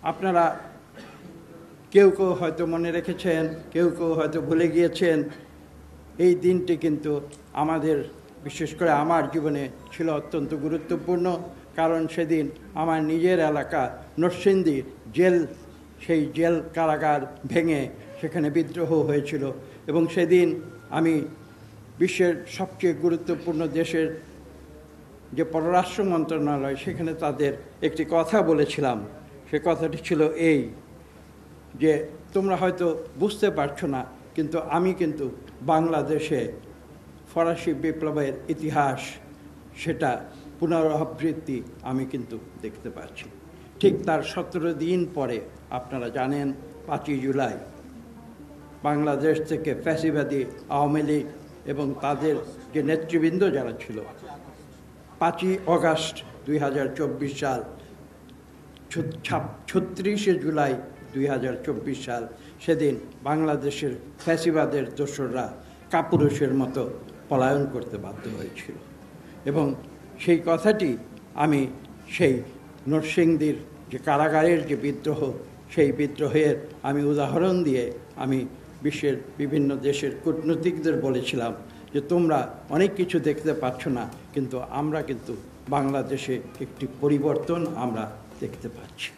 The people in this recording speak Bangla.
আপনারা কেউ কেউ হয়তো মনে রেখেছেন, কেউ কেউ হয়তো ভুলে গিয়েছেন। এই দিনটি কিন্তু আমাদের, বিশেষ করে আমার জীবনে ছিল অত্যন্ত গুরুত্বপূর্ণ, কারণ সেদিন আমার নিজের এলাকা নরসিংদী জেল, সেই জেল কারাগার ভেঙে সেখানে বিদ্রোহ হয়েছিল। এবং সেদিন আমি বিশ্বের সবচেয়ে গুরুত্বপূর্ণ দেশের যে পররাষ্ট্র মন্ত্রণালয়, সেখানে তাদের একটি কথা বলেছিলাম। সে কথাটি ছিল এই, যে তোমরা হয়তো বুঝতে পারছো না, কিন্তু আমি কিন্তু বাংলাদেশে ফরাসি বিপ্লবের ইতিহাস, সেটা পুনরাবৃত্তি আমি কিন্তু দেখতে পাচ্ছি। ঠিক তার 17 দিন পরে আপনারা জানেন 5ই জুলাই বাংলাদেশ থেকে ফ্যাসিবাদী আওয়ামী লীগ এবং তাদের যে নেতৃবৃন্দ যারা ছিল, 5ই অগাস্ট 2024 সাল, 36শে জুলাই 2024 সাল, সেদিন বাংলাদেশের ফ্যাসিবাদের দোসররা কাপুরুষের মতো পলায়ন করতে বাধ্য হয়েছিল। এবং সেই কথাটি আমি সেই নরসিংদীর যে কারাগারের যে বিদ্রোহ, সেই বিদ্রোহের আমি উদাহরণ দিয়ে আমি বিশ্বের বিভিন্ন দেশের কূটনীতিকদের বলেছিলাম যে তোমরা অনেক কিছু দেখতে পাচ্ছ না, কিন্তু আমরা কিন্তু বাংলাদেশে একটি পরিবর্তন আমরা দেখতে পাচ্ছি।